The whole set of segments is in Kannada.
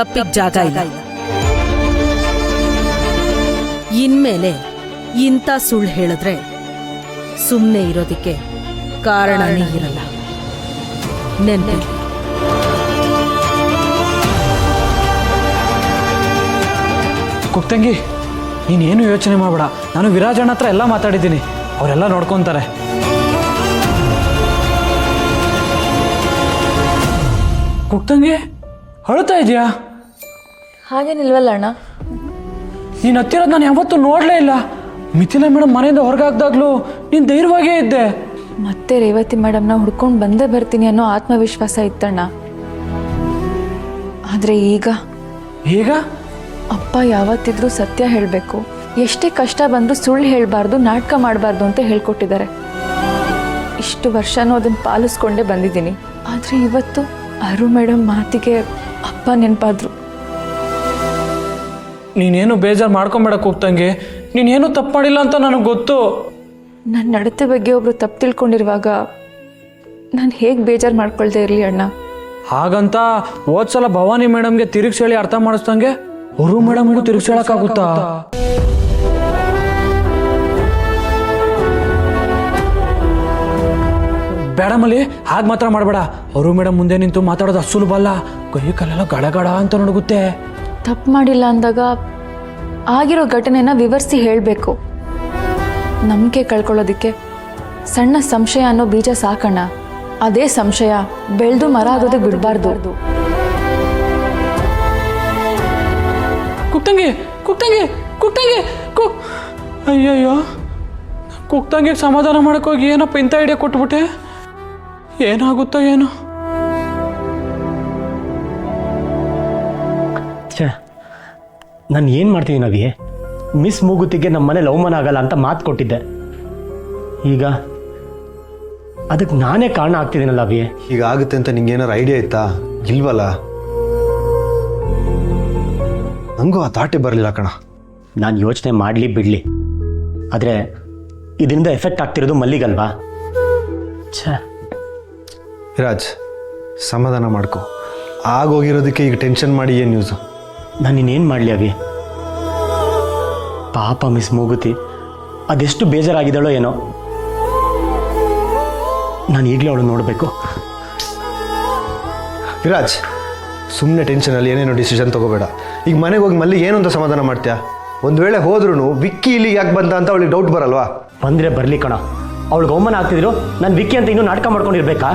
ತಪ್ಪಿಗೆ ಜಾಗ ಇಲ್ಲ. ಇನ್ಮೇಲೆ ಇಂಥ ಸುಳ್ಳು ಹೇಳಿದ್ರೆ ಸುಮ್ಮನೆ ಇರೋದಕ್ಕೆ ಕಾರಣನೇ ಇರಲ್ಲ. ನೆನ್ಪಿರ್ಲಿ. ಕುಕ್ತಂಗಿ, ನೀನೇನು ಯೋಚನೆ ಮಾಡಬೇಡ. ನಾನು ವಿರಾಜಣ್ಣ ಹತ್ರ ಎಲ್ಲ ಮಾತಾಡಿದ್ದೀನಿ, ಅವರೆಲ್ಲ ನೋಡ್ಕೊತಾರೆ. ಕುಕ್ತಂಗಿ, ಅಳ್ತಾ ಇದೆಯಾ? ಹಾಗೇನಿಲ್ವಲ್ಲ ಅಣ್ಣ. ನೀನು ಹತ್ತಿರೋದು ನಾನು ಯಾವತ್ತೂ ನೋಡಲೇ ಇಲ್ಲ. ಮಿಥಿಲಾ ಮೇಡಮ್ ಮನೆಯಿಂದ ಹೊರಗಾಗ್ದಾಗ್ಲೂ ನೀನು ಧೈರ್ಯವಾಗೇ ಇದ್ದೆ. ಮತ್ತೆ ರೇವತಿ ಮೇಡಮ್ನ ಹುಡ್ಕೊಂಡು ಬಂದೇ ಬರ್ತೀನಿ ಅನ್ನೋ ಆತ್ಮವಿಶ್ವಾಸ ಇತ್ತಣ್ಣ. ಆದರೆ ಈಗ ಅಪ್ಪ ಯಾವತ್ತಿದ್ರೂ ಸತ್ಯ ಹೇಳಬೇಕು, ಎಷ್ಟೇ ಕಷ್ಟ ಬಂದರೂ ಸುಳ್ಳು ಹೇಳಬಾರ್ದು, ನಾಟಕ ಮಾಡಬಾರ್ದು ಅಂತ ಹೇಳ್ಕೊಟ್ಟಿದ್ದಾರೆ. ಇಷ್ಟು ವರ್ಷನೂ ಅದನ್ನು ಪಾಲಿಸ್ಕೊಂಡೇ ಬಂದಿದ್ದೀನಿ. ಆದರೆ ಇವತ್ತು ಅರು ಮೇಡಮ್ ಮಾತಿಗೆ ಅಪ್ಪ ನೆನಪಾದ್ರು. ನೀನೇನು ಬೇಜಾರು ಮಾಡ್ಕೊಂಬೇಡ ಕುಕ್ತಂಗಿ, ನೀನೇನು ತಪ್ಪು ಮಾಡಿಲ್ಲ ಅಂತ ನನಗೆ ಗೊತ್ತು. ನನ್ನ ನಡತೆ ಬಗ್ಗೆ ಒಬ್ರು ತಪ್ಪು ತಿಳ್ಕೊಂಡಿರುವಾಗ ನಾನು ಹೇಗೆ ಬೇಜಾರು ಮಾಡ್ಕೊಳ್ದೇ ಇರಲಿ ಅಣ್ಣ? ಹಾಗಂತ ಹೋದ್ಸಲ ಭವಾನಿ ಮೇಡಮ್ಗೆ ತಿರುಗಿಸಿ ಹೇಳಿ ಅರ್ಥ ಮಾಡಿಸ್ದಂಗೆ ಅವರು ಮೇಡಮ್ಗೂ ತಿರುಗಿಸಿ ಹೇಳಕ್ಕಾಗುತ್ತಾ? ಬೇಡಮಲ್ಲಿ, ಹಾಗೆ ಮಾತ್ರ ಮಾಡಬೇಡ. ಅವರು ಮೇಡಮ್ ಮುಂದೆ ನಿಂತು ಮಾತಾಡೋದು ಅಷ್ಟು ಸುಲಭ ಅಲ್ಲ. ಕೈ ಕಾಲೆಲ್ಲ ಗಡಗಡ ಅಂತ ನಡುಗುತ್ತೆ. ತಪ್ಪು ಮಾಡಿಲ್ಲ ಅಂದಾಗ ಆಗಿರೋ ಘಟನೆನ ವಿವರಿಸಿ ಹೇಳಬೇಕು. ನಂಬಿಕೆ ಕಳ್ಕೊಳ್ಳೋದಕ್ಕೆ ಸಣ್ಣ ಸಂಶಯ ಅನ್ನೋ ಬೀಜ ಸಾಕಣ್ಣ. ಅದೇ ಸಂಶಯ ಬೆಳೆದು ಮರ ಆಗೋದಕ್ಕೆ ಬಿಡಬಾರ್ದು. ಕುಕ್ತಂಗಿ ಕುಕ್ತಂಗಿ ಕುಕ್ತಂಗಿ ಅಯ್ಯಯ್ಯೋ, ಕುಕ್ತಂಗಿಗೆ ಸಮಾಧಾನ ಮಾಡೋಕ್ಕೋಗಿ ಏನಪ್ಪ ಇಂಥ ಐಡಿಯಾ ಕೊಟ್ಬಿಟ್ಟೆ. ಏನಾಗುತ್ತೋ ಏನೋ. ನಾನು ಏನು ಮಾಡ್ತೀನಿ ನವಿ? ಮಿಸ್ ಮೂಗುತಿಗೆ ನಮ್ಮ ಮನೇಲಿ ಅವಮಾನ ಆಗಲ್ಲ ಅಂತ ಮಾತು ಕೊಟ್ಟಿದ್ದೆ. ಈಗ ಅದಕ್ಕೆ ನಾನೇ ಕಾರಣ ಆಗ್ತಿದ್ದೀನಲ್ಲ ಅವಿ. ಹೀಗಾಗುತ್ತೆ ಅಂತ ನಿಂಗೇನಾರು ಐಡಿಯಾ ಇತ್ತಾ? ಇಲ್ವಲ್ಲ. ನನಗೂ ಆ ಥಾಟೇ ಬರಲಿಲ್ಲ ಕಣ. ನಾನು ಯೋಚನೆ ಮಾಡಲಿ ಬಿಡಲಿ, ಆದರೆ ಇದರಿಂದ ಎಫೆಕ್ಟ್ ಆಗ್ತಿರೋದು ಮಲ್ಲಿಗಲ್ವಾ? ವಿರಾಜ್, ಸಮಾಧಾನ ಮಾಡ್ಕೊ. ಆಗೋಗಿರೋದಕ್ಕೆ ಈಗ ಟೆನ್ಷನ್ ಮಾಡಿ ಏನು ನ್ಯೂಸು? ನಾನು ಇನ್ನೇನು ಮಾಡಲಿ ಅವಿ? ಪಾಪ ಮಿಸ್ ಮೂಗುತಿ ಅದೆಷ್ಟು ಬೇಜಾರಾಗಿದ್ದಾಳೋ ಏನೋ. ನಾನು ಈಗಲೇ ಅವಳು ನೋಡಬೇಕು. ವಿರಾಜ್, ಸುಮ್ಮನೆ ಟೆನ್ಷನಲ್ಲಿ ಏನೇನೋ ಡಿಸಿಷನ್ ತೊಗೋಬೇಡ. ಈಗ ಮನೆಗೆ ಹೋಗಿ ಮಲ್ಲಿಗೆ ಏನು ಅಂತ ಸಮಾಧಾನ ಮಾಡ್ತೀಯಾ? ಒಂದು ವೇಳೆ ಹೋದ್ರೂ ವಿಕ್ಕಿ ಇಲ್ಲಿಗೆ ಯಾಕೆ ಬಂತ ಅಂತ ಅವಳಿಗೆ ಡೌಟ್ ಬರಲ್ವಾ? ಬಂದರೆ ಬರಲಿ ಕಣ. ಅವಳಿಗೆ ಅವಮಾನ ಆಗ್ತಿದ್ರು ನಾನು ವಿಕ್ಕಿ ಅಂತ ಇನ್ನೂ ನಾಟಕ ಮಾಡ್ಕೊಂಡಿರ್ಬೇಕಾ?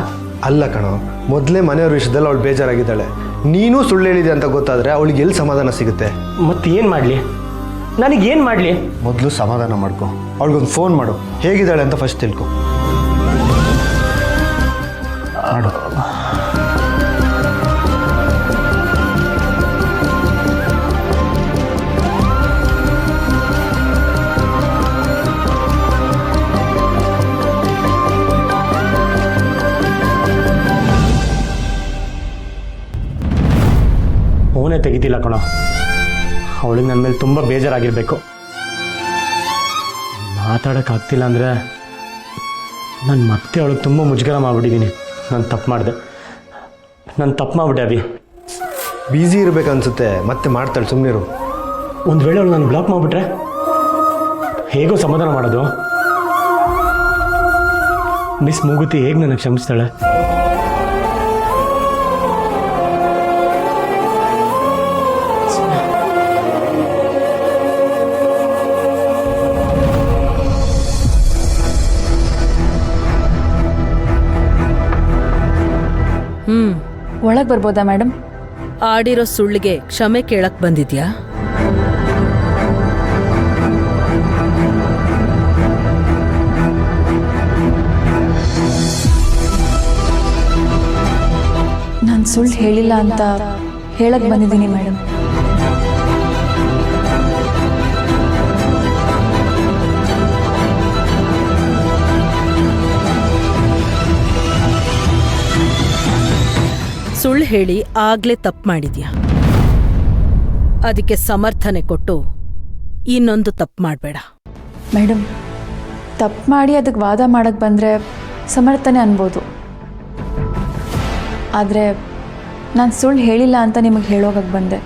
ಅಲ್ಲ ಕಣೋ, ಮೊದಲೇ ಮನೆಯವ್ರ ವಿಷಯದಲ್ಲಿ ಅವಳು ಬೇಜಾರಾಗಿದ್ದಾಳೆ. ನೀನೂ ಸುಳ್ಳು ಹೇಳಿದೆ ಅಂತ ಗೊತ್ತಾದರೆ ಅವಳಿಗೆ ಎಲ್ಲಿ ಸಮಾಧಾನ ಸಿಗುತ್ತೆ? ಮತ್ತೇನು ಮಾಡಲಿ? ನನಗೇನು ಮಾಡಲಿ? ಮೊದಲು ಸಮಾಧಾನ ಮಾಡ್ಕೊ. ಅವಳಿಗೊಂದು ಫೋನ್ ಮಾಡು, ಹೇಗಿದ್ದಾಳೆ ಅಂತ ಫಸ್ಟ್ ತಿಳ್ಕೊ. ಮಾಡು. ಫೋನೇ ತೆಗಿತಿಲ್ಲ ಕಣೋ. ಅವಳಿಗೆ ನನ್ನ ಮೇಲೆ ತುಂಬ ಬೇಜಾರಾಗಿರಬೇಕು. ಮಾತಾಡೋಕ್ಕಾಗ್ತಿಲ್ಲ ಅಂದರೆ ನಾನು ಮತ್ತೆ ಅವಳಿಗೆ ತುಂಬ ಮುಜುಗರ ಮಾಡಿಬಿಟ್ಟಿದ್ದೀನಿ. ನಾನು ತಪ್ಪು ಮಾಡಿಬಿಟ್ಟೆ ಅವಿ. ಬ್ಯುಸಿ ಇರಬೇಕನ್ಸುತ್ತೆ, ಮತ್ತೆ ಮಾಡ್ತಾಳೆ, ಸುಮ್ಮನಿರು. ಒಂದು ವೇಳೆ ಅವಳು ನಾನು ಬ್ಲಾಕ್ ಮಾಡಿಬಿಟ್ರೆ ಹೇಗೋ ಸಮಾಧಾನ ಮಾಡೋದು? ಮಿಸ್ ಮೂಗುತಿ ಹೇಗೆ ನನಗೆ ಕ್ಷಮಿಸ್ತಾಳೆ? ಒಳಗೆ ಬರ್ಬೋದಾ ಮೇಡಮ್? ಆಡಿರೋ ಸುಳ್ಳಿಗೆ ಕ್ಷಮೆ ಕೇಳಕ್ ಬಂದಿದ್ಯಾ? ನಾನು ಸುಳ್ಳು ಹೇಳಿಲ್ಲ ಅಂತ ಹೇಳಕ್ ಬಂದಿದ್ದೀನಿ ಮೇಡಮ್. ಸುಳ್ಳು ಹೇಳಿ ಆಗ್ಲೇ ತಪ್ಪು ಮಾಡಿದ್ಯಾ. ಅದಕ್ಕೆ ಸಮರ್ಥನೆ ಕೊಟ್ಟು ಇನ್ನೊಂದು ತಪ್ಪು ಮಾಡಬೇಡ. ಮೇಡಮ್, ತಪ್ಪು ಮಾಡಿ ಅದಕ್ಕೆ ವಾದ ಮಾಡಕ್ಕೆ ಬಂದರೆ ಸಮರ್ಥನೆ ಅನ್ಬೋದು. ಆದರೆ ನಾನು ಸುಳ್ಳು ಹೇಳಿಲ್ಲ ಅಂತ ನಿಮಗೆ ಹೇಳೋಗಕ್ಕೆ ಬಂದೆ.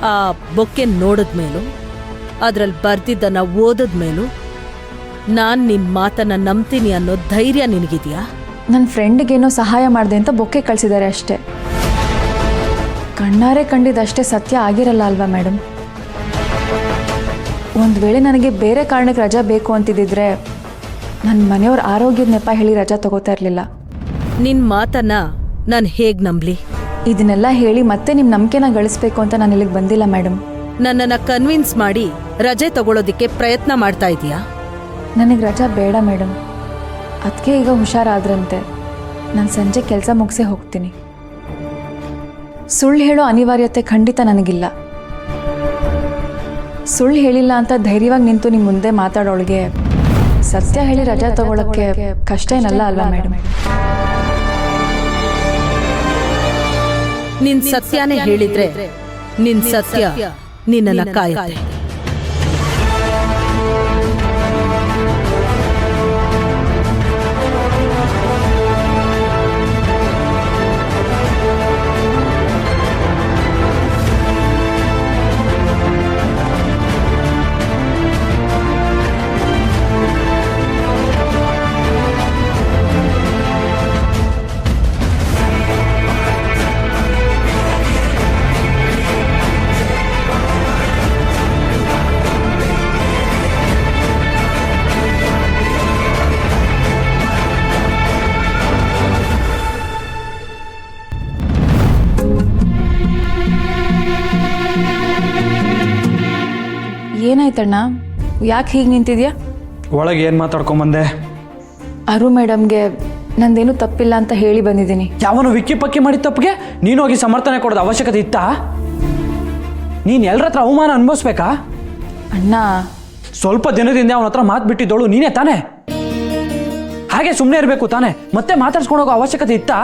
ಆ ಬೊಕ್ಕೆ ನೋಡಿದ್ಮೇಲೂ ಅದ್ರಲ್ಲಿ ಬರ್ದಿದ್ದನ್ನ ಓದಿದ್ಮೇಲೂ ನಾನ್ ನಿನ್ ಮಾತನ್ನ ನಂಬ್ತೀನಿ ಅನ್ನೋ ಧೈರ್ಯ ನಿನಗಿದ್ಯಾ? ನನ್ನ ಫ್ರೆಂಡ್ಗೇನೋ ಸಹಾಯ ಮಾಡಿದೆ ಅಂತ ಬೊಕ್ಕೆ ಕಳಿಸಿದ್ದಾರೆ ಅಷ್ಟೇ. ಕಣ್ಣಾರೆ ಕಂಡಿದ್ದಷ್ಟೇ ಸತ್ಯ ಆಗಿರಲ್ಲ ಅಲ್ವಾ ಮೇಡಮ್? ಒಂದು ವೇಳೆ ನನಗೆ ಬೇರೆ ಕಾರಣಕ್ಕೆ ರಜಾ ಬೇಕು ಅಂತಿದ್ದಿದ್ರೆ ನನ್ನ ಮನೆಯವ್ರ ಆರೋಗ್ಯದ ನೆಪ ಹೇಳಿ ರಜಾ ತಗೋತಾ ಇರಲಿಲ್ಲ. ನಿನ್ ಮಾತನ್ನ ನಾನು ಹೇಗ್ ನಂಬ್ಲಿ? ಇದನ್ನೆಲ್ಲ ಹೇಳಿ ಮತ್ತೆ ನಿಮ್ಮ ನಂಬಿಕೆನ ಗಳಿಸ್ಬೇಕು ಅಂತ ನಾನು ಇಲ್ಲಿಗೆ ಬಂದಿಲ್ಲ ಮೇಡಮ್. ನನ್ನನ್ನ ಕನ್ವಿನ್ಸ್ ಮಾಡಿ ರಜೆ ತಗೊಳ್ಳೋದಿಕ್ಕೆ ಪ್ರಯತ್ನ ಮಾಡ್ತಾ ಇದೀಯಾ? ನನಗೆ ರಜಾ ಬೇಡ ಮೇಡಮ್. ಅದಕ್ಕೆ ಈಗ ಹುಷಾರಾದ್ರಂತೆ ನಾನು ಸಂಜೆ ಕೆಲಸ ಮುಗಿಸೇ ಹೋಗ್ತೀನಿ. ಸುಳ್ಳು ಹೇಳೋ ಅನಿವಾರ್ಯತೆ ಖಂಡಿತ ನನಗಿಲ್ಲ. ಸುಳ್ಳು ಹೇಳಿಲ್ಲ ಅಂತ ಧೈರ್ಯವಾಗಿ ನಿಂತು ನಿಮ್ಮ ಮುಂದೆ ಮಾತಾಡೋಳಿಗೆ ಸತ್ಯ ಹೇಳಿ ರಜಾ ತಗೊಳ್ಳೋಕ್ಕೆ ಕಷ್ಟ ಏನಲ್ಲ ಅಲ್ವಾ ಮೇಡಮ್? ನಿನ್ ಸತ್ಯನೇ ಹೇಳಿದ್ರೆ ನಿನ್ ಸತ್ಯ ನಿನ್ನನ್ನ ಕಾಯುತ್ತೆ. ಏನಾಯ್ತಣ್ಣ, ಯಾಕೆ ಹೀಗೆ ನಿಂತಿದ್ಯಾ? ಒಳಗೆ ಏನು ಮಾತಾಡ್ಕೊಂಬಂದೆ? ಅರು ಮೇಡಮ್ಗೆ ನಂದೇನು ತಪ್ಪಿಲ್ಲ ಅಂತ ಹೇಳಿ ಬಂದಿದ್ದೀನಿ. ಯಾವನು ವಿಕ್ಕಿ ಪಕ್ಕಿ ಮಾಡಿದ ತಪ್ಪಿಗೆ ನೀನು ಹೋಗಿ ಸಮರ್ಥನೆ ಕೊಡೋದು ಅವಶ್ಯಕತೆ ಇತ್ತಾ? ನೀನು ಎಲ್ಲರ ಹತ್ರ ಅವಮಾನ ಅನುಭವಿಸ್ಬೇಕಾ? ಅಣ್ಣ, ಸ್ವಲ್ಪ ದಿನದಿಂದ ಅವನ ಹತ್ರ ಮಾತು ಬಿಟ್ಟಿದ್ದೋಳು ನೀನೇ ತಾನೇ? ಹಾಗೆ ಸುಮ್ಮನೆ ಇರಬೇಕು ತಾನೇ? ಮತ್ತೆ ಮಾತಾಡ್ಸ್ಕೊಂಡು ಹೋಗೋ ಅವಶ್ಯಕತೆ ಇತ್ತಾ?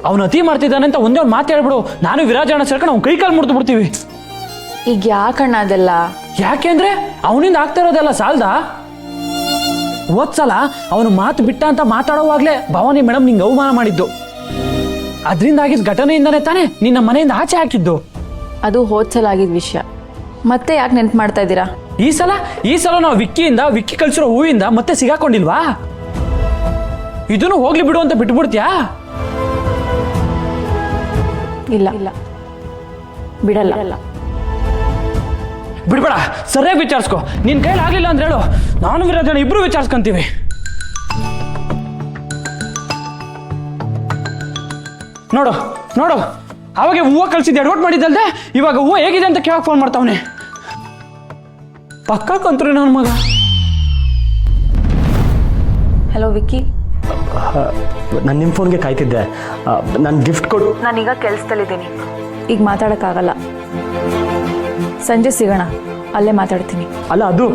ಅವನು ಅತಿ ಮಾಡ್ತಿದ್ದಾನೆ ಅಂತ ಒಂದೇ ಒಂದು ಮಾತು ಹೇಳ್ಬಿಡು, ನಾನು ವಿರಾಜಣ್ಣ ಸೇರ್ಕೊಂಡು ಅವ್ನು ಕೈ ಕಾಲು ಮುರಿದು ಬಿಡ್ತೀವಿ. ಈಗ ಯಾಕಣ್ಣ ಅದೆಲ್ಲ? ಯಾಕೆಂದ್ರೆ ಅವನಿಂದ ಆಗ್ತಾ ಇರೋದೆಲ್ಲ ಸಾಲ್ದ? ಹೋದ್ಸಲ ಅವನು ಮಾತು ಬಿಟ್ಟ ಅಂತ ಮಾತಾಡೋವಾಗ್ಲೇ ಭವಾನಿ ಮೇಡಮ್ ನಿಂಗೆ ಅವಮಾನ ಮಾಡಿದ್ದು. ಅದರಿಂದ ಆಗಿದ್ದ ಘಟನೆಯಿಂದಾನೇ ತಾನೇ ನಿನ್ನ ಮನೆಯಿಂದ ಆಚೆ ಹಾಕಿದ್ದು. ಅದು ಹೋದ್ಸಲ ಆಗಿದ್ದ ವಿಷಯ. ಮತ್ತೆ ಯಾಕೆ ನೆನ್ಪು ಮಾಡ್ತಾ ಇದ್ದೀರಾ? ಈ ಸಲ ನಾವು ವಿಕ್ಕಿ ಕಳ್ಸಿರೋ ಹೂವಿಂದ ಮತ್ತೆ ಸಿಗಾಕೊಂಡಿಲ್ವಾ? ಇದನ್ನು ಹೋಗ್ಲಿ ಬಿಡು ಅಂತ ಬಿಟ್ಬಿಡ್ತೀಯಾ? ಇಲ್ಲ, ಬಿಡಲ್ಲ. ಬಿಡ್ಬೇಡ, ಸರಿಯಾಗಿ ವಿಚಾರಿಸ್ಕೊ. ನಿನ್ ಕೈಲಿ ಆಗ್ಲಿಲ್ಲ ಅಂದ್ರೆ ಹೇಳು, ನಾನು ವಿರಾಜಣ್ಣ ಇಬ್ರು ವಿಚಾರಿಸ್ಕೊಂತೀವಿ. ನೋಡು ಅವಾಗ ಹೂವು ಕಳ್ಸಿದ್ದು ಎಡವಟ್ ಮಾಡಿದ್ದಲ್ದೆ ಇವಾಗ ಹೂವು ಹೇಗಿದೆ ಅಂತ ಕೇಳಕ್ ಫೋನ್ ಮಾಡ್ತಾವನೆ. ಪಕ್ಕ ಕಂತ್ರಿ ನನ್ನ ಮಗ. ಹಲೋ ವಿಕ್ಕಿ, ನಾನು ನಿಮ್ಮ ಫೋನ್ಗೆ ಕಾಯ್ತಿದ್ದೆ. ನಾನು ಗಿಫ್ಟ್ ಕೊಟ್ಟು ನಾನೀಗ ಕೆಲಸದಲ್ಲಿದ್ದೀನಿ, ಈಗ ಮಾತಾಡೋಕ್ಕಾಗಲ್ಲ. ಸಂಜೆ ಸಿಗೋಣ, ಅಲ್ಲೇ ಮಾತಾಡ್ತೀನಿ. ಅಲ್ಲ, ಅದು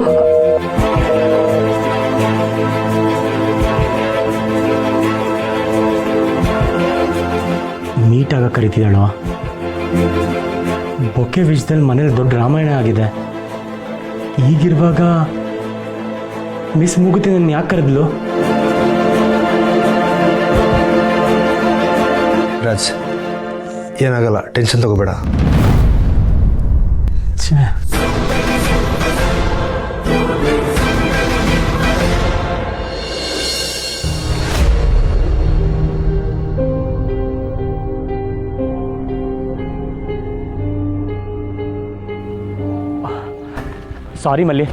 ನೀಟಾಗ ಕರಿತಿದ್ದಾಳು. ಬೊಕ್ಕೆ ವಿಷಯದಲ್ಲಿ ಮನೇಲಿ ದೊಡ್ಡ ರಾಮಾಯಣ ಆಗಿದೆ. ಈಗಿರುವಾಗ ಮಿಸ್ ಮುಗುತಿ ನನ್ನ ಯಾಕೆ ಕರೆದ್ಲು? ರಾಜ್, ಏನಾಗಲ್ಲ, ಟೆನ್ಷನ್ ತಗೋಬೇಡ. ಸಾರಿ ಮಲ್ಲಿ,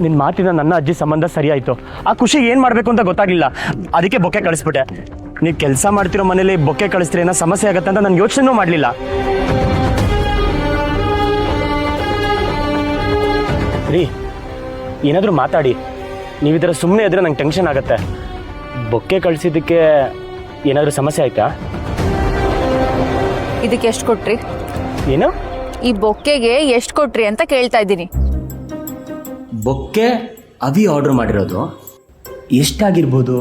ನಿನ್ನ ಮಾತಿನ ನನ್ನ ಅಜ್ಜಿ ಸಂಬಂಧ ಸರಿಯಾಯಿತು. ಆ ಖುಷಿಗೆ ಏನು ಮಾಡಬೇಕು ಅಂತ ಗೊತ್ತಾಗಲಿಲ್ಲ, ಅದಕ್ಕೆ ಬೊಕ್ಕೆ ಕಳಿಸ್ಬಿಟ್ಟೆ. ನೀವು ಕೆಲಸ ಮಾಡ್ತಿರೋ ಮನೇಲಿ ಬೊಕ್ಕೆ ಕಳಿಸ್ತೀರಿ ಏನೋ ಸಮಸ್ಯೆ ಆಗುತ್ತೆ ಅಂತ ನಾನು ಯೋಚನೆನೂ ಮಾಡಲಿಲ್ಲ. ರೀ, ಏನಾದರೂ ಮಾತಾಡಿ. ನೀವು ಈ ಥರ ಸುಮ್ಮನೆ ಇದ್ರೆ ನಂಗೆ ಟೆನ್ಷನ್ ಆಗುತ್ತೆ. ಬೊಕ್ಕೆ ಕಳಿಸಿದ್ದಕ್ಕೆ ಏನಾದರೂ ಸಮಸ್ಯೆ ಆಯ್ತಾ? ಇದಕ್ಕೆ ಎಷ್ಟು ಕೊಟ್ರಿ? ಏನು? ಈ ಬೊಕ್ಕೆಗೆ ಎಷ್ಟು ಕೊಟ್ರಿ ಅಂತ ಕೇಳ್ತಾ ಇದ್ದೀನಿ. ಬೊಕ್ಕೆ ಅವಿ ಆರ್ಡರ್ ಮಾಡಿರೋದು ಎಷ್ಟಾಗಿರ್ಬೋದು?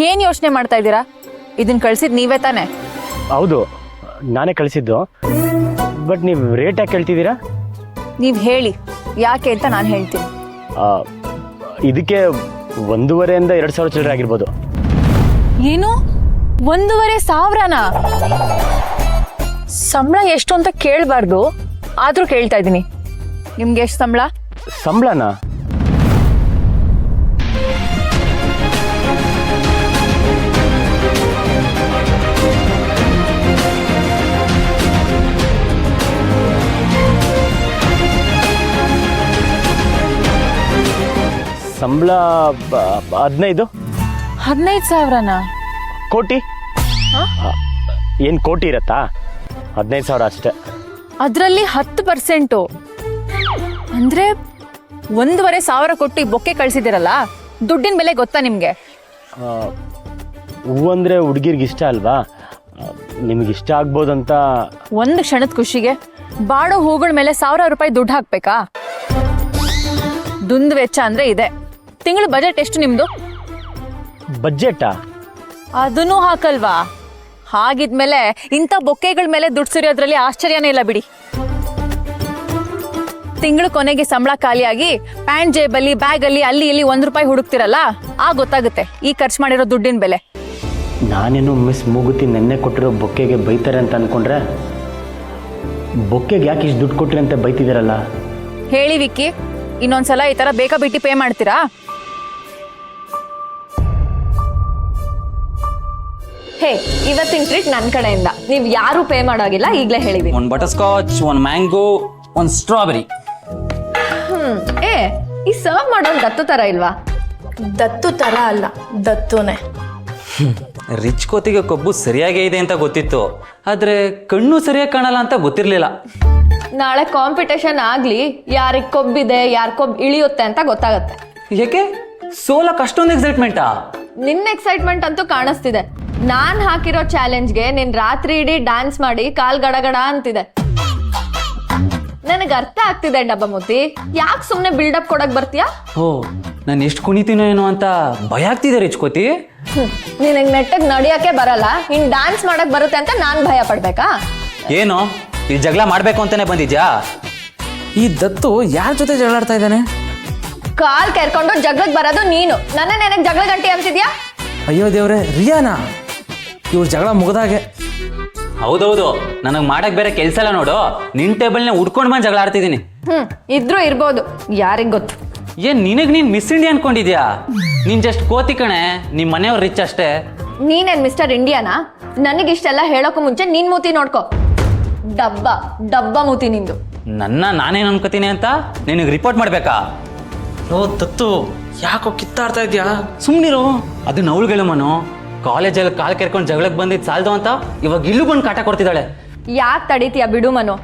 ಏನು ಯೋಚನೆ ಮಾಡ್ತಾ ಇದ್ದೀರಾ? ಇದನ್ನ ಕಳ್ಸಿದ್ ನೀವೇ ತಾನೆ? ಹೌದು, ನಾನೇ ಕಳಿಸಿದ್ದು. ಬಟ್ ನೀವು ರೇಟ್ ಯಾಕೆ ಕೇಳ್ತಿದ್ದೀರಾ? ನೀವು ಹೇಳಿ ಯಾಕೆ ಅಂತ ನಾನು ಹೇಳ್ತೀನಿ. ಇದಕ್ಕೆ 1,500-2,000 ಚಿಲ್ಲರೆ ಆಗಿರ್ಬೋದು. ಏನು 1,500,000ನಾ? ಸಂಬಳ ಎಷ್ಟು ಅಂತ ಕೇಳಬಾರ್ದು, ಆದ್ರೂ ಕೇಳ್ತಾ ಇದ್ದೀನಿ. ನಿಮ್ಗೆ ಎಷ್ಟು ಸಂಬಳ? ಸಂಬಳನಾ? ಸಂಬಳ 15,000ನಾ? ಕೋಟಿ? ಏನ್ ಕೋಟಿ ಇರತ್ತಾ? 15,000 ಅಷ್ಟೇ. ಅದರಲ್ಲಿ 10%. ಅಂದ್ರೆ 1,500,000 ಕೊಟ್ಟು ಈ ಬೊಕ್ಕೆ ಕಳ್ಸಿದಿರಲ್ಲ, ದುಡ್ಡಿನ ಬೆಲೆ ಗೊತ್ತಾ ನಿಮ್ಗೆ? ಹೂ ಅಂದ್ರೆ ಹುಡುಗಿರ್ಗೆ ಇಷ್ಟ ಅಲ್ವಾ? ನಿಮ್ಗೆ ಇಷ್ಟ ಆಗ್ಬೋದಂತ. ಒಂದು ಕ್ಷಣದ ಖುಷಿಗೆ ಬಾಡೋ ಹೂಗಳ ಮೇಲೆ 1,000 ರೂಪಾಯಿ ದುಡ್ಡು ಹಾಕ್ಬೇಕಾ? ದುಂದು ವೆಚ್ಚ ಅಂದ್ರೆ ಇದೆ. ತಿಂಗಳು ಬಜೆಟ್ ಎಷ್ಟು ನಿಮ್ದು? ಬಜೆಟಾ? ಅದನ್ನೂ ಹಾಕಲ್ವಾ? ಹಾಗಿದ್ಮೇಲೆ ಇಂಥ ಬೊಕ್ಕೆಗಳ ಮೇಲೆ ದುಡ್ಡು ಸುರಿಯೋದ್ರಲ್ಲಿ ಆಶ್ಚರ್ಯನೇ ಇಲ್ಲ ಬಿಡಿ. ತಿಂಗಳು ಕೊನೆಗೆ ಸಂಬಳ ಖಾಲಿಯಾಗಿ ಪ್ಯಾಂಟ್ ಜೇಬಲ್ಲಿ ಬ್ಯಾಗಲ್ಲಿ ಅಲ್ಲಿ ಇಲ್ಲಿ 1 ರೂಪಾಯಿ ಹುಡುಕ್ತಿರಲ್ಲ, ಗೊತ್ತಾಗುತ್ತೆ ಈ ಖರ್ಚು ಮಾಡಿರೋ ದುಡ್ಡಿನ ಬೆಲೆ. ನಾನೇನು ಮಿಸ್ ಮೂಗುತಿ ನೆನ್ನೆ ಕೊಟ್ಟಿರೋ ಬೊಕ್ಕೆಗೆ ಬೈತಾರೆ ಅಂತ ಅನ್ಕೊಂಡ್ರೆ, ಬೊಕ್ಕೆಗೆ ಯಾಕೆ ಇಷ್ಟು ದುಡ್ಡು ಕೊಟ್ರಿ ಅಂತ ಬೈತಿದ್ದೀರಲ್ಲ? ಹೇಳಿ ವಿಕ್ಕಿ, ಇನ್ನೊಂದ್ಸಲ ಈ ತರ ಬೇಕಾ ಬಿಟ್ಟು ಪೇ ಮಾಡ್ತೀರಾ? ಹೇ, ಇವತ್ತಿನ ಟ್ರೀಟ್ ನನ್ನ ಕಡೆಯಿಂದ. ನೀವು ಯಾರು ಪೇ ಮಾಡೋಗಿಲ್ಲ, ಈಗಲೇ ಹೇಳಿದೀನಿ. 1 ಬಟರ್ ಸ್ಕಾಚ್, 1 ಮ್ಯಾಂಗೋ, 1 ಸ್ಟ್ರಾಬೆರಿ. ಈ ಸರ್ವ್ ಮಾಡೋದು ದತ್ತು ತರ ಇಲ್ವಾ? ದತ್ತು ತರ ಅಲ್ಲ, ದತ್ತುನೇ. ರಿಚ್ ಕೋತಿಗೆ ಕೊಬ್ಬು ಸರಿಯಾಗೇ ಇದೆ ಅಂತ ಗೊತ್ತಿತ್ತು, ಆದ್ರೆ ಕಣ್ಣು ಸರಿಯಾಗಿ ಕಾಣಲ್ಲ ಅಂತ ಗೊತ್ತಿರ್ಲಿಲ್ಲ. ನಾಳೆ ಕಾಂಪಿಟೇಷನ್ ಆಗ್ಲಿ, ಯಾರಿಗೆ ಕೊಬ್ಬಿದೆ ಯಾರ ಕೊಬ್ಬು ಇಳಿಯುತ್ತೆ ಅಂತ ಗೊತ್ತಾಗತ್ತೆ. ಯಾಕೆ ಸೋಲಕ್ ಅಷ್ಟೊಂದು ಎಕ್ಸೈಟ್ಮೆಂಟಾ? ನಿನ್ನ ಎಕ್ಸೈಟ್ಮೆಂಟ್ ಅಂತೂ ಕಾಣಿಸ್ತಿದೆ. ನಾನ್ ಹಾಕಿರೋ ಚಾಲೆಂಜ್ಗೆ ನಿನ್ ರಾತ್ರಿ ಇಡೀ ಡ್ಯಾನ್ಸ್ ಮಾಡಿ ಕಾಲ್ ಗಡಗಡ ಅಂತಿದೆ. ನನಗೆ ಅರ್ಥ ಆಗ್ತಿದೆ ಡಬ್ಬಮೂತಿ, ಯಾಕೆ ಸುಮ್ನೆ ಬಿಲ್ಡಪ್ ಕೊಡಕ್ ಬರ್ತೀಯಾ? ಓ, ನಾನು ಎಷ್ಟು ಕುಣಿತೀನೋ ಏನೋ ಅಂತ ಭಯ ಆಗ್ತಿದೆ ರಿಚ್ ಕೋತಿ. ನಿನಗೆ ನೆಟ್ಟಗ್ ನಡಿಯಕ್ಕೆ ಬರಲ್ಲ, ಇನ್ ಡ್ಯಾನ್ಸ್ ಮಾಡಕ್ ಬರುತ್ತೆ ಅಂತ ನಾನ್ ಭಯ ಪಡ್ಬೇಕಾ? ಏನು ಈ ಜಗಳ ಮಾಡ್ಬೇಕು ಅಂತಾನೆ ಬಂದಿದ್ಯಾ? ಈ ದತ್ತು ಯಾರ ಜೊತೆ ಜಗಳಾಡ್ತಾ ಇದ್ದಾನೆ? ಕಾಲ್ ಕೆರ್ಕೊಂಡು ಜಗಳಕ್ ಬರೋದು ನೀನು, ನನ್ನ ನೆನಕ್ ಜಗಳ ಗಂಟಿ ಅಂತಿದ್ಯಾ? ಅಯ್ಯೋ ದೇವ್ರೆ, ರಿಯಾನಾ? ಇವ್ರ ಜಗಳ ಮುಗ್ದಾಗೆ. ಹೌದೌದು, ನನಗೆ ಮಾಡಕ್ ಬೇರೆ ಕೆಲ್ಸ ಇಲ್ಲ ನೋಡು. ನಿನ್ ಟೇಬಲ್ನ ಉಡ್ಕೊಂಡ್ ಬಂದು ಜಗಳ ಆಡ್ತಿದ್ದೀನಿ. ಇದ್ರೂ ಇರ್ಬೋದು, ಯಾರಿಗ್ ಗೊತ್ತು. ಏನ್ ನೀನ್ ಮಿಸ್ ಇಂಡಿಯಾ ಅನ್ಕೊಂಡಿದ್ಯಾ? ನೀನ್ ಜಸ್ಟ್ ಕೋತಿ ಕಣೆ, ನಿಮ್ ಮನೆಯವ್ರು ರಿಚ್ ಅಷ್ಟೇ. ನೀನೇನ್ ಮಿಸ್ಟರ್ ಇಂಡಿಯಾನಾ? ನನಗಿಷ್ಟೆಲ್ಲ ಹೇಳೋಕ್ಕೂ ಮುಂಚೆ ನಿನ್ ಮೂತಿ ನೋಡ್ಕೊ. ಡಬ್ಬ ಮೂತಿ ನಿಂದು. ನಾನೇನ್ ಅನ್ಕೋತೀನಿ ಅಂತ ನಿನಗೆ ರಿಪೋರ್ಟ್ ಮಾಡ್ಬೇಕಾ? ಓ ದತ್ತು, ಯಾಕೋ ಕಿತ್ತಾಡ್ತಾ ಇದ್ಯಾ? ಸುಮ್ನಿರು, ಅದನ್ನ ಅವಳುಗಳು ಮನು. ಕಾಲೇಜಲ್ಲಿ ಕಾಲ್ ಕೆರ್ಕೊಂಡು ಜಗಳಕ್ಕೆ ಬಂದಿದ್ದು ಸಾಲ್ದು ಅಂತ ಇವಾಗ ಇಲ್ಲೂ ಬಂದು ಕಾಟ ಕೊಡ್ತಿದ್ದಾಳೆ. ಯಾಕೆ ತಡೀತೀಯ ಬಿಡು ಮನು,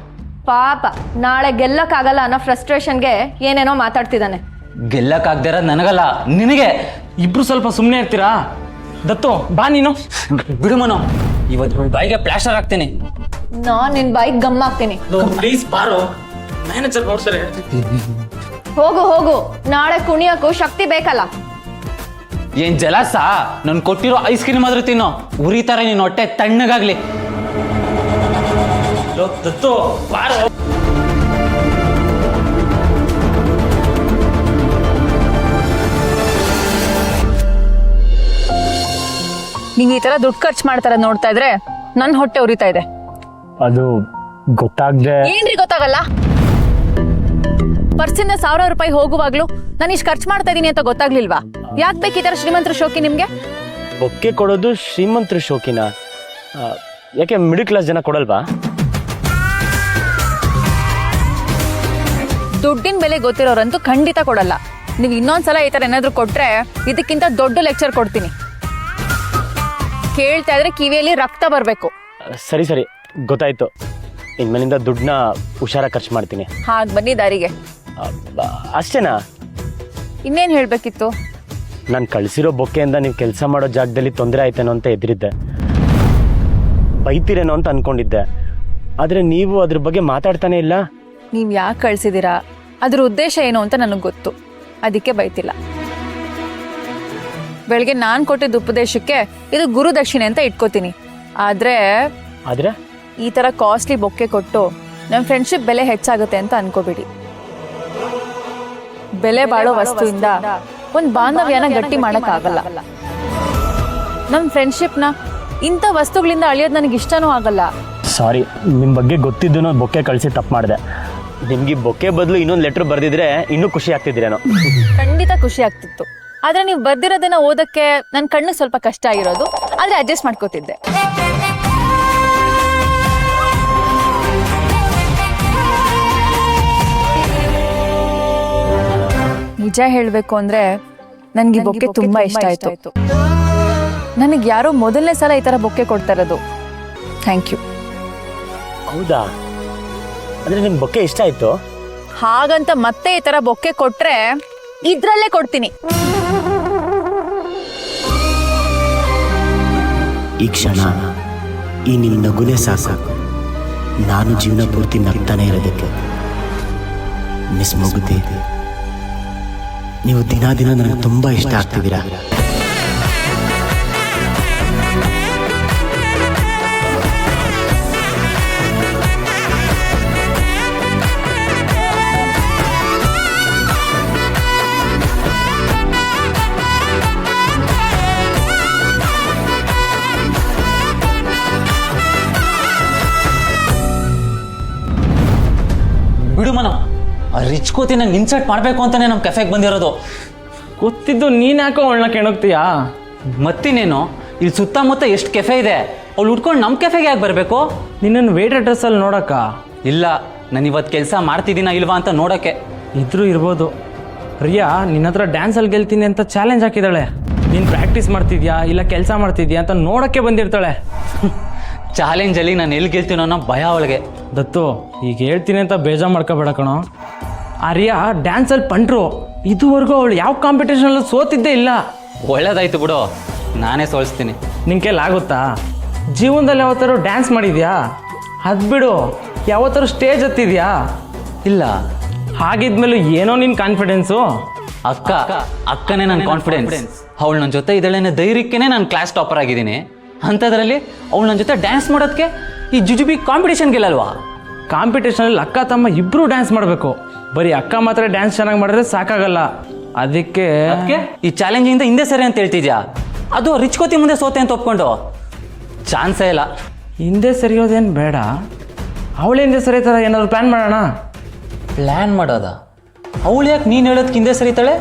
ಪಾಪ ನಾಳೆ ಗೆಲ್ಲಕ್ಕಾಗಲ್ಲ ಅನ್ನೋ ಫ್ರಸ್ಟ್ರೇಷನ್ಗೆ ಏನೇನೋ ಮಾತಾಡ್ತಿದ್ದಾನೆ. ಗೆಲ್ಲಕ್ಕಾಗ್ದೇ ಇರೋದು ನನಗಲ್ಲ, ನಿನಗೆ. ಇಬ್ರು ಸ್ವಲ್ಪ ಸುಮ್ಮನೆ ಇರ್ತೀರಾ? ದತ್ತು ಬಾ ನೀನು. ಬಿಡು ಮನು, ಇವತ್ತು ಬಾಯಿಗೆ ಪ್ಲಾಸ್ಟರ್ ಹಾಕ್ತೀನಿ. ನಾನ್ ನಿನ್ ಬೈಕ್ ಗಮ್ ಹಾಕ್ತೀನಿ. ಪ್ಲೀಸ್ ಬಾರೋ, ಮ್ಯಾನೇಜರ್ ನೋಡ್ತಾರೆ. ಹೋಗು, ನಾಳೆ ಕುಣಿಯಕ್ಕೂ ಶಕ್ತಿ ಬೇಕಲ್ಲ. ಏನ್ ಜಲಸ? ನನ್ ಕೊಟ್ಟಿರೋ ಐಸ್ ಕ್ರೀಮ್ ಆದ್ರೂ ತಿನ್ನೋ, ಉರಿತಾರೆ ನಿನ್ನ ಹೊಟ್ಟೆ ತಣ್ಣಗಾಗ್ಲಿ. ದತ್ತು ಬಾರೋ. ನಿಂಗೆ ಈ ತರ ದುಡ್ಡು ಖರ್ಚು ಮಾಡ್ತಾರ ನೋಡ್ತಾ ಇದ್ರೆ ನನ್ ಹೊಟ್ಟೆ ಉರಿತಾ ಇದೆ. ಅದು ಗೊತ್ತಾಗ್ದೆ. ಏನ್ರಿ ಗೊತ್ತಾಗಲ್ಲ? ಪರ್ಸಿನ 1,000 ರೂಪಾಯಿ ಹೋಗುವಾಗ್ಲೂ ನಾನು ಇಷ್ಟು ಖರ್ಚು ಮಾಡ್ತಾ ಇದೀನಿ ಅಂತ ಗೊತ್ತಾಗ್ಲಿಲ್ವಾ? ಯಾಕೆ ಬೇಕು ಈ ತರ ಶ್ರೀಮಂತರ ಶೋಕಿ ನಿಮ್ಗೆ? ಬೊಕ್ಕೆ ಕೊಡೋದು ಶ್ರೀಮಂತರ ಶೋಕಿನ? ಯಾಕೆ ಮಿಡಲ್ ಕ್ಲಾಸ್ ಜನ ಕೊಡಲ್ವಾ? ದುಡ್ಡಿನ ಬೆಲೆ ಗೊತ್ತಿರೋರಂತೂ ಖಂಡಿತ ಕೊಡಲ್ಲ. ನೀವು ಇನ್ನೊಂದ್ಸಲ ಈ ತರ ಏನಾದ್ರು ಕೊಟ್ರೆ ಇದಕ್ಕಿಂತ ದೊಡ್ಡ ಲೆಕ್ಚರ್ ಕೊಡ್ತೀನಿ. ಕೇಳ್ತಾ ಇದ್ರೆ ಕಿವಿಯಲ್ಲಿ ರಕ್ತ ಬರ್ಬೇಕು. ಸರಿ ಗೊತ್ತಾಯ್ತು. ಇನ್ಮೇಲಿಂದ ದುಡ್ಡನ್ನ ಹುಷಾರ ಖರ್ಚು ಮಾಡ್ತೀನಿ. ಹಾಗೆ ಬನ್ನಿ ದಾರಿಗೆ. ಅಷ್ಟೇನಾ? ಇನ್ನೇನು ಹೇಳ್ಬೇಕಿತ್ತು? ನಾನು ಕಳಿಸಿರೋ ಬೊಕ್ಕೆಯಿಂದ ನೀವು ಕೆಲಸ ಮಾಡೋ ಜಾಗದಲ್ಲಿ ತೊಂದರೆ ಆಯ್ತೇನೋ ಅಂತ ಎದುರಿದ್ದೆ, ಬೈತೀರೇನೋ ಅಂತ ಅನ್ಕೊಂಡಿದ್ದೆ. ಆದರೆ ನೀವು ಅದ್ರ ಬಗ್ಗೆ ಮಾತಾಡ್ತಾನೆ ಇಲ್ಲ. ನೀವು ಯಾಕೆ ಕಳ್ಸಿದ್ದೀರಾ, ಅದ್ರ ಉದ್ದೇಶ ಏನು ಅಂತ ನನಗೆ ಗೊತ್ತು, ಅದಕ್ಕೆ ಬೈತಿಲ್ಲ. ಬೆಳಗ್ಗೆ ನಾನು ಕೊಟ್ಟಿದ್ದ ಉಪದೇಶಕ್ಕೆ ಇದು ಗುರುದಕ್ಷಿಣೆ ಅಂತ ಇಟ್ಕೋತೀನಿ. ಆದ್ರೆ ಈ ತರ ಕಾಸ್ಟ್ಲಿ ಬೊಕ್ಕೆ ಕೊಟ್ಟು ನಮ್ಮ ಫ್ರೆಂಡ್ಶಿಪ್ ಬೆಲೆ ಹೆಚ್ಚಾಗುತ್ತೆ ಅಂತ ಅನ್ಕೋಬಿಡಿ. ಬೆಲೆ ಬಾಳೋ ವಸ್ತುವಿಂದ ಒಂದು ಬಾಂಧವ್ಯನ ಗಟ್ಟಿ ಮಾಡಕ್ ಆಗಲ್ಲ. ನಮ್ಮ ಫ್ರೆಂಡ್ಶಿಪ್ನ ಇಂಥ ವಸ್ತುಗಳಿಂದ ಅಳಿಯೋದು ನನಗೆ ಇಷ್ಟನೂ ಆಗಲ್ಲ. ಸಾರಿ, ನಿಮ್ಮ ಬಗ್ಗೆ ಗೊತ್ತಿದ್ದು ಬೊಕ್ಕೆ ಕಳಿಸಿ ತಪ್ಪು ಮಾಡಿದೆ. ನಿಮ್ಗೆ ಬೊಕ್ಕೆ ಬದಲು ಇನ್ನೊಂದು ಲೆಟ್ರ್ ಬರೆದಿದ್ರೆ ಇನ್ನೂ ಖುಷಿ ಆಗ್ತಿದ್ದೀರೇನೋ. ಖಂಡಿತ ಖುಷಿ ಆಗ್ತಿತ್ತು, ಆದರೆ ನೀವು ಬರ್ದಿರೋದನ್ನ ಓದಕ್ಕೆ ನನ್ನ ಕಣ್ಣಿಗೆ ಸ್ವಲ್ಪ ಕಷ್ಟ ಆಗಿರೋದು, ಆದರೆ ಅಡ್ಜಸ್ಟ್ ಮಾಡ್ಕೋತಿದ್ದೆ. ನಿಜ ಹೇಳಬೇಕು ಅಂದರೆ ನನಗೆ ಬೊಕ್ಕೆ ತುಂಬ ಇಷ್ಟ ಆಯಿತು. ನನಗೆ ಯಾರೋ ಮೊದಲನೇ ಸಲ ಈ ಥರ ಬೊಕ್ಕೆ ಕೊಡ್ತಾ ಇರೋದು. Thank you. ಹೌದಾ? ಅಂದರೆ ನಿಮ್ಗೆ ಬೊಕ್ಕೆ ಇಷ್ಟ ಆಯಿತು? ಹಾಗಂತ ಮತ್ತೆ ಈ ಥರ ಬೊಕ್ಕೆ ಕೊಟ್ಟರೆ ಇದ್ರಲ್ಲೇ ಕೊಡ್ತೀನಿ. ಈ ಕ್ಷಣ, ಈ ನಿಮ್ಮ ನಗುನೇ ಸಾಕು ನಾನು ಜೀವನ ಪೂರ್ತಿ ನಗ್ತಾನೆ ಇರೋದಕ್ಕೆ. ಮಿಸ್ ಮುಗುತಿ, ನೀವು ದಿನ ದಿನ ನನಗೆ ತುಂಬ ಇಷ್ಟ ಆಗ್ತಿದ್ದೀರಾ. ಬಿಡು ಮನ, ಆ ರಿಚ್ ಕೋತಿ ನಂಗೆ ಇನ್ಸರ್ಟ್ ಮಾಡಬೇಕು ಅಂತಾನೆ ನಮ್ಮ ಕೆಫೆಗೆ ಬಂದಿರೋದು. ಗೊತ್ತಿದ್ದು ನೀನು ಯಾಕೋ ಅವಳನ್ನ ಕೆಣಕ್ತೀಯಾ? ಮತ್ತಿನೇನು, ಇಲ್ಲಿ ಸುತ್ತಮುತ್ತ ಎಷ್ಟು ಕೆಫೆ ಇದೆ, ಅವ್ಳು ಉಟ್ಕೊಂಡು ನಮ್ಮ ಕೆಫೆಗೆ ಯಾಕೆ ಬರಬೇಕು? ನಿನ್ನನ್ನು ವೇಟರ್ ಡ್ರೆಸ್ಸಲ್ಲಿ ನೋಡಕ್ಕ? ಇಲ್ಲ, ನಾನು ಇವತ್ತು ಕೆಲಸ ಮಾಡ್ತಿದ್ದೀನಾ ಇಲ್ವಾ ಅಂತ ನೋಡೋಕ್ಕೆ. ಇದ್ರೂ ಇರ್ಬೋದು. ರಿಯಾ ನಿನ್ನ ಹತ್ರ ಡ್ಯಾನ್ಸಲ್ಲಿ ಗೆಲ್ತೀನಿ ಅಂತ ಚಾಲೆಂಜ್ ಹಾಕಿದ್ದಾಳೆ. ನೀನು ಪ್ರಾಕ್ಟೀಸ್ ಮಾಡ್ತಿದ್ಯಾ ಇಲ್ಲ ಕೆಲಸ ಮಾಡ್ತಿದ್ಯಾ ಅಂತ ನೋಡೋಕ್ಕೆ ಬಂದಿರ್ತಾಳೆ. ಚಾಲೆಂಜಲ್ಲಿ ನಾನು ಎಲ್ಲಿ ಗೆಲ್ತೀನೋ ಅನ್ನೋ ಭಯ ಅವಳಿಗೆ. ದತ್ತು, ಈಗ ಹೇಳ್ತೀನಿ ಅಂತ ಬೇಜಾರು ಮಾಡ್ಕೋಬೇಡ ಕಣೋ. ಆ ರಿಯಾ ಡ್ಯಾನ್ಸಲ್ಲಿ ಪಂಟ್ರು. ಇದುವರೆಗೂ ಅವಳು ಯಾವ ಕಾಂಪಿಟೇಷನಲ್ಲೂ ಸೋತಿದ್ದೇ ಇಲ್ಲ. ಒಳ್ಳೇದಾಯ್ತು ಬಿಡು, ನಾನೇ ಸೋಲಿಸ್ತೀನಿ. ನಿನ್ನ ಕೈಲಾಗುತ್ತಾ? ಜೀವನದಲ್ಲಿ ಯಾವತ್ತಾರು ಡ್ಯಾನ್ಸ್ ಮಾಡಿದ್ಯಾ? ಅದು ಬಿಡು, ಯಾವತ್ತಾರು ಸ್ಟೇಜ್ ಹತ್ತಿದ್ಯಾ? ಇಲ್ಲ. ಹಾಗಿದ್ಮೇಲೂ ಏನೋ ನಿನ್ನ ಕಾನ್ಫಿಡೆನ್ಸು. ಅಕ್ಕನೇ ನನ್ನ ಕಾನ್ಫಿಡೆನ್ಸ್. ಅವಳು ನನ್ನ ಜೊತೆ ಇದಳೇನೆ ಧೈರ್ಯಕ್ಕೇನೆ ನಾನು ಕ್ಲಾಸ್ ಟಾಪರ್ ಆಗಿದ್ದೀನಿ. ಅಂಥದ್ರಲ್ಲಿ ಅವಳು ನನ್ನ ಜೊತೆ ಡ್ಯಾನ್ಸ್ ಮಾಡೋದಕ್ಕೆ ಈ ಜುಜುಬಿ ಕಾಂಪಿಟೇಷನ್ ಗೆಲ್ಲಲ್ವಾ? ಕಾಂಪಿಟೇಷನಲ್ಲಿ ಅಕ್ಕ ತಮ್ಮ ಇಬ್ಬರು ಡ್ಯಾನ್ಸ್ ಮಾಡಬೇಕು. ಬರೀ ಅಕ್ಕ ಮಾತ್ರ ಡ್ಯಾನ್ಸ್ ಚೆನ್ನಾಗಿ ಮಾಡಿದ್ರೆ ಸಾಕಾಗಲ್ಲ. ಅದಕ್ಕೆ ಈ ಚಾಲೆಂಜಿಂದ ಹಿಂದೆ ಸರಿ ಅಂತ ಹೇಳ್ತಿದ್ಯಾ? ಅದು ರಿಚ್ ಕೋತಿ ಮುಂದೆ ಸೋತೆ ಅಂತ ಒಪ್ಕೊಂಡು ಚಾನ್ಸೇ ಇಲ್ಲ. ಹಿಂದೆ ಸರಿಯೋದೇನು ಬೇಡ, ಅವಳು ಹಿಂದೆ ಸರಿತಾರ ಏನಾದ್ರು ಪ್ಲ್ಯಾನ್ ಮಾಡೋಣ. ಪ್ಲ್ಯಾನ್ ಮಾಡೋದ? ಅವಳು ಯಾಕೆ ನೀನು ಹೇಳೋದಕ್ಕೆ ಹಿಂದೆ ಸರಿತಾಳೆ?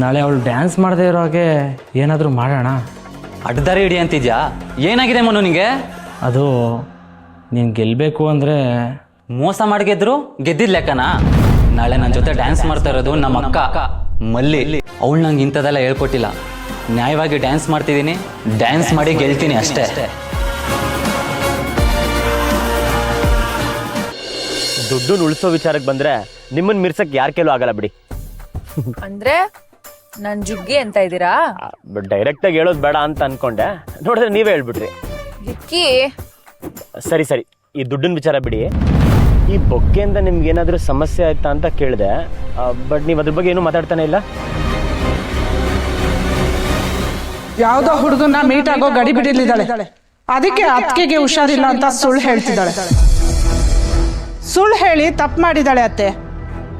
ನಾಳೆ ಅವಳು ಡ್ಯಾನ್ಸ್ ಮಾಡದೇ ಇರೋ ಹಾಗೆ ಏನಾದರೂ ಮಾಡೋಣ. ಅಡ್ಡದಾರಿ ಹಿಡಿ ಅಂತಿದ್ಯಾ? ಏನಾಗಿದೆ ಮನು ನಿಂಗೆ? ಅದು ನೀನು ಗೆಲ್ಲಬೇಕು ಅಂದರೆ ಮೋಸ ಮಾಡಿ ಗೆದ್ರು ಗೆದ್ದಿದ್ ಲೆಕ್ಕನಾ? ನಾಳೆ ನನ್ನ ಜೊತೆ ಡ್ಯಾನ್ಸ್ ಮಾಡ್ತಾ ಇರೋದು ನಮ್ಮ ಅಕ್ಕ ಮಲ್ಲಿ. ಅವಳು ನಂಗೆ ಇಂಥದ್ದೆಲ್ಲ ಹೇಳ್ಕೊಟ್ಟಿಲ್ಲ. ನ್ಯಾಯವಾಗಿ ಡ್ಯಾನ್ಸ್ ಮಾಡ್ತಿದ್ದೀನಿ, ಡ್ಯಾನ್ಸ್ ಮಾಡಿ ಗೆಲ್ತೀನಿ ಅಷ್ಟೇ. ದುಡ್ಡು ಉಳಿಸೋ ವಿಚಾರಕ್ಕೆ ಬಂದರೆ ನಿಮ್ಮನ್ನು ಮೀರ್ಸಕ್ಕೆ ಯಾರ ಕೈಲೂ ಆಗಲ್ಲ ಬಿಡಿ. ಅಂದ್ರೆ ನಾನು ಜುಗ್ಗಿ ಅಂತ ಇದ್ದೀರಾ? ಡೈರೆಕ್ಟಾಗಿ ಹೇಳೋದು ಬೇಡ ಅಂತ ಅನ್ಕೊಂಡೆ, ನೋಡಿದ್ರೆ ನೀವೇ ಹೇಳ್ಬಿಟ್ರಿ. ವಿಕ್ಕಿ, ಸರಿ ಸರಿ, ಈ ದುಡ್ಡಿನ ವಿಚಾರ ಬಿಡಿ. ಈ ಬೊಕ್ಕೆಯಿಂದ ನಿಮ್ಗೆ ಏನಾದರೂ ಸಮಸ್ಯೆ ಆಯ್ತಾ ಅಂತ ಕೇಳಿದೆ, ಬಟ್ ನೀವು ಅದ್ರ ಬಗ್ಗೆ ಏನೂ ಮಾತಾಡ್ತಾನೆ ಇಲ್ಲ. ಯಾವುದೋ ಹುಡುಗನ ಮೀಟ್ ಆಗೋ ಗಡಿ ಬಿಡಿಲಿದ್ದಾಳೆ. ಅದಕ್ಕೆ ಅತ್ತಿಗೆಗೆ ಹುಷಾರಿಲ್ಲ ಅಂತ ಸುಳ್ಳು ಹೇಳ್ತಿದ್ದಾಳೆ. ಸುಳ್ಳು ಹೇಳಿ ತಪ್ಪು ಮಾಡಿದಾಳೆ ಅತ್ತೆ.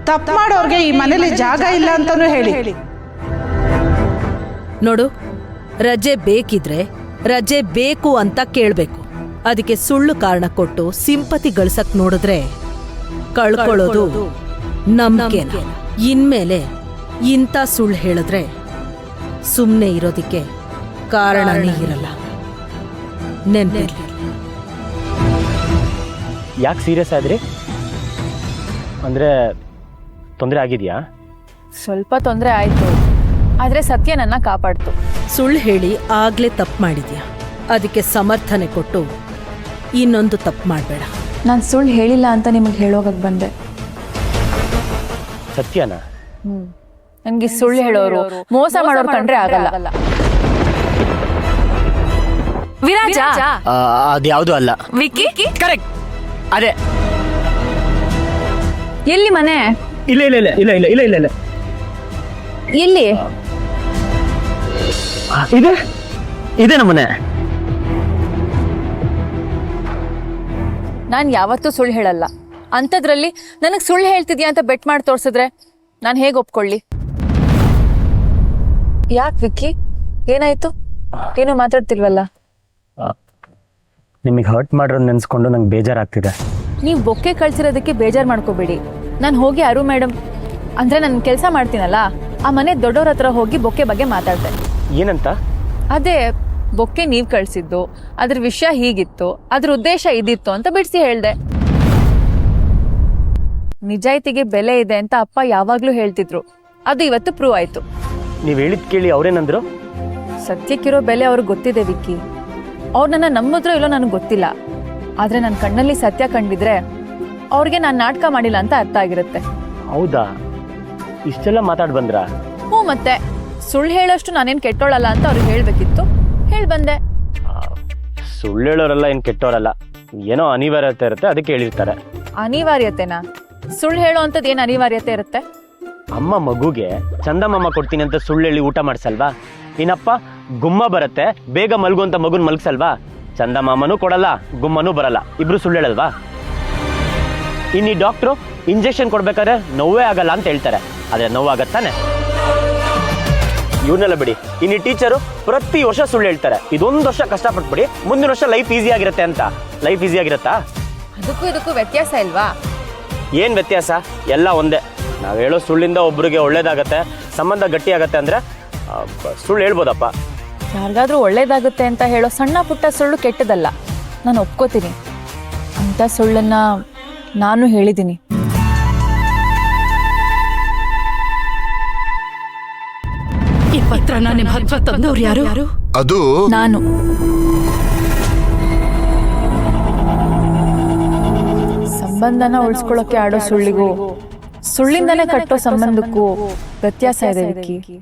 ತಪ್ಪು ಮಾಡೋರ್ಗೆ ಈ ಮನೇಲಿ ಜಾಗ ಇಲ್ಲ ಅಂತಾನೂ ಹೇಳಿ. ನೋಡು, ರಜೆ ಬೇಕಿದ್ರೆ ರಜೆ ಬೇಕು ಅಂತ ಕೇಳಬೇಕು. ಅದಕ್ಕೆ ಸುಳ್ಳು ಕಾರಣ ಕೊಟ್ಟು ಸಿಂಪತಿ ಗಳಿಸಕ್ ನೋಡಿದ್ರೆ ಕಳ್ಕೊಳ್ಳೋದು ನಂಬಿಕೆನ. ಇನ್ಮೇಲೆ ಇಂಥ ಸುಳ್ಳು ಹೇಳಿದ್ರೆ ಸುಮ್ಮನೆ ಇರೋದಿಕ್ಕೆ ಕಾರಣನೇ ಇರಲ್ಲ. ನೆನ್ಪಿರ್ಲಿ. ಯಾಕೆ ಸೀರಿಯಸ್ ಆದ್ರಿ? ಅಂದರೆ ತೊಂದರೆ ಆಗಿದೆಯಾ? ಸ್ವಲ್ಪ ತೊಂದರೆ ಆಯ್ತು, ಆದ್ರೆ ಸತ್ಯ ನನ್ನ ಕಾಪಾಡ್ತು. ಸುಳ್ಳು ಹೇಳಿ ಆಗ್ಲೇ ತಪ್ಪು ಮಾಡಿದ್ಯಾ, ಅದಕ್ಕೆ ಸಮರ್ಥನೆ ಕೊಟ್ಟು ಇನ್ನೊಂದು ತಪ್ಪು ಮಾಡಬೇಡ. ನಾನು ಸುಳ್ಳು ಹೇಳಿಲ್ಲ ಅಂತ ನಿಮಗೆ ಹೇಳೋಗಕ್ಕೆ ಬಂದೆ. ಸತ್ಯನಾ? ನನಗೆ ಸುಳ್ಳು ಹೇಳೋರು, ಮೋಸ ಮಾಡೋರು ಕಂಡ್ರೆ ಆಗಲ್ಲ. ವಿರಾಜ, ಅದ್ಯಾವುದು ಅಲ್ಲ. ವಿಕ್ಕಿ, ಕರೆಕ್ಟ್, ಅದೇ. ಎಲ್ಲಿ ಮನೆ? ಇಲ್ಲ ಇಲ್ಲ ಇಲ್ಲ ಇಲ್ಲ ಇಲ್ಲ ಇಲ್ಲ ಇಲ್ಲ ಇಲ್ಲ ಎಲ್ಲಿ? ಇದೆ ಇದೆ ನಮ್ಮನೆ. ನಾನು ಯಾವತ್ತೂ ಸುಳ್ಳು ಹೇಳಲ್ಲ. ಅಂಥದ್ರಲ್ಲಿ ನನಗೆ ಸುಳ್ಳು ಹೇಳ್ತಿದ್ಯಾ ಅಂತ ಬೆಟ್ ಮಾಡಿ ತೋರಿಸಿದ್ರೆ ನಾನು ಹೇಗೆ ಒಪ್ಕೊಳ್ಳಿ? ಯಾಕೆ ವಿಕ್ಕಿ, ಏನಾಯ್ತು? ಏನು ಮಾತಾಡ್ತಿಲ್ವಲ್ಲ? ನಿಮಗೆ ಹರ್ಟ್ ಮಾಡಿರೋದು ನೆನೆಸ್ಕೊಂಡು ನಂಗೆ ಬೇಜಾರಾಗ್ತಿದೆ. ನೀವು ಬೊಕ್ಕೆ ಕಳ್ಸಿರೋದಕ್ಕೆ ಬೇಜಾರು ಮಾಡ್ಕೋಬೇಡಿ. ನಾನು ಹೋಗಿ ಅರು ಮೇಡಮ್ ಅಂದರೆ ನಾನು ಕೆಲಸ ಮಾಡ್ತೀನಲ್ಲ ಆ ಮನೆ ದೊಡ್ಡವ್ರ ಹತ್ರ ಹೋಗಿ ಬೊಕ್ಕೆ ಬಗ್ಗೆ ಮಾತಾಡ್ದೆ. ಏನಂತ? ಅದೇ ಬೊಕ್ಕೆ ನೀವು ಕಳಿಸಿದ್ದು, ಅದ್ರ ವಿಷಯ ಹೀಗಿತ್ತು, ಅದ್ರ ಉದ್ದೇಶ ಇದಿತ್ತು ಅಂತ ಬಿಡಿಸಿ ಹೇಳ್ದೆ. ನಿಜಾಯಿತಿಗೆ ಬೆಲೆ ಇದೆ ಅಂತ ಅಪ್ಪ ಯಾವಾಗಲೂ ಹೇಳ್ತಿದ್ರು. ಅದು ಇವತ್ತು ಪ್ರೂವ್ ಆಯಿತು. ನೀವು ಹೇಳಿದ್ ಕೇಳಿ ಅವ್ರೇನಂದ್ರು? ಸತ್ಯಕ್ಕಿರೋ ಬೆಲೆ ಅವ್ರಿಗೆ ಗೊತ್ತಿದೆ ವಿಕ್ಕಿ. ಅವ್ರು ನನ್ನ ನಂಬಿದ್ರೋ ಇಲ್ಲೋ ನನಗೆ ಗೊತ್ತಿಲ್ಲ. ಆದರೆ ನನ್ನ ಕಣ್ಣಲ್ಲಿ ಸತ್ಯ ಕಂಡಿದ್ರೆ ಅವ್ರಿಗೆ ನಾನು ನಾಟಕ ಮಾಡಿಲ್ಲ ಅಂತ ಅರ್ಥ ಆಗಿರುತ್ತೆ. ಹೌದಾ? ಇಷ್ಟೆಲ್ಲ ಮಾತಾಡ್ ಬಂದ್ರಾ? ಹ್ಞೂ, ಮತ್ತೆ ಸುಳ್ಳು ಹೇಳೋಷ್ಟು ನಾನೇನು ಕೆಟ್ಟೋಳಲ್ಲ ಅಂತ ಅವ್ರಿಗೆ ಹೇಳಬೇಕಿತ್ತು, ಹೇಳಿ ಬಂದೆ. ಸುಳ್ಳು ಹೇಳೋರೆಲ್ಲ ಏನು ಕೆಟ್ಟೋರಲ್ಲ, ಏನೋ ಅನಿವಾರ್ಯತೆ ಇರುತ್ತೆ, ಅದಕ್ಕೆ ಹೇಳಿರ್ತಾರೆ. ಅನಿವಾರ್ಯತೆನಾ? ಸುಳ್ಳು ಹೇಳೋ ಅಂಥದ್ದು ಏನು ಅನಿವಾರ್ಯತೆ ಇರುತ್ತೆ? ಅಮ್ಮ ಮಗುಗೆ ಚಂದಮಾಮ ಕೊಡ್ತೀನಿ ಅಂತ ಸುಳ್ಳು ಹೇಳಿ ಊಟ ಮಾಡ್ಸಲ್ವಾ? ಇನ್ನಪ್ಪ ಗುಮ್ಮ ಬರುತ್ತೆ ಬೇಗ ಮಲ್ಗು ಅಂತ ಮಗುನ್ ಮಲ್ಗ್ಸಲ್ವಾ? ಚಂದಮಾಮನೂ ಕೊಡಲ್ಲ, ಗುಮ್ಮನೂ ಬರಲ್ಲ, ಇಬ್ರು ಸುಳ್ಳು ಹೇಳಲ್ವಾ? ಇನ್ನು ಈ ಡಾಕ್ಟ್ರು ಇಂಜೆಕ್ಷನ್ ಕೊಡ್ಬೇಕಾದ್ರೆ ನೋವೇ ಆಗಲ್ಲ ಅಂತ ಹೇಳ್ತಾರೆ, ಆದರೆ ನೋವಾಗತ್ತಾನೆ? ಇವನ್ನೆಲ್ಲ ಬಿಡಿ. ಇನ್ನು ಟೀಚರು ಪ್ರತಿ ವರ್ಷ ಸುಳ್ಳು ಹೇಳ್ತಾರೆ, ಇದೊಂದು ವರ್ಷ ಕಷ್ಟಪಟ್ಬಿಡಿ ಮುಂದಿನ ವರ್ಷ ಲೈಫ್ ಈಸಿ ಆಗಿರುತ್ತೆ ಅಂತ. ಲೈಫ್ ಈಸಿ ಆಗಿರತ್ತಾ? ಅದಕ್ಕೂ ಇದಕ್ಕೂ ವ್ಯತ್ಯಾಸ ಇಲ್ವಾ? ಏನು ವ್ಯತ್ಯಾಸ? ಎಲ್ಲ ಒಂದೇ. ನಾವು ಹೇಳೋ ಸುಳ್ಳಿಂದ ಒಬ್ರಿಗೆ ಒಳ್ಳೇದಾಗತ್ತೆ, ಸಂಬಂಧ ಗಟ್ಟಿ ಆಗತ್ತೆ ಅಂದರೆ ಸುಳ್ಳು ಹೇಳ್ಬೋದಪ್ಪ. ಯಾರಿಗಾದ್ರೂ ಒಳ್ಳೇದಾಗುತ್ತೆ ಅಂತ ಹೇಳೋ ಸಣ್ಣ ಪುಟ್ಟ ಸುಳ್ಳು ಕೆಟ್ಟದಲ್ಲ, ನಾನು ಒಪ್ಕೋತೀನಿ. ಅಂಥ ಸುಳ್ಳನ್ನ ನಾನು ಹೇಳಿದ್ದೀನಿ. ಈ ಪತ್ರನ ನಿಮ್ಮ ಹತ್ರ ತಂದವ್ರು ಯಾರು? ಅದು ನಾನು. ಸಂಬಂಧನ ಉಳಿಸ್ಕೊಳ್ಳೋಕೆ ಆಡೋ ಸುಳ್ಳಿಗೂ ಸುಳ್ಳಿಂದನೇ ಕಟ್ಟೋ ಸಂಬಂಧಕ್ಕೂ ವ್ಯತ್ಯಾಸ ಇದೆ ವಿಕ್ಕಿ.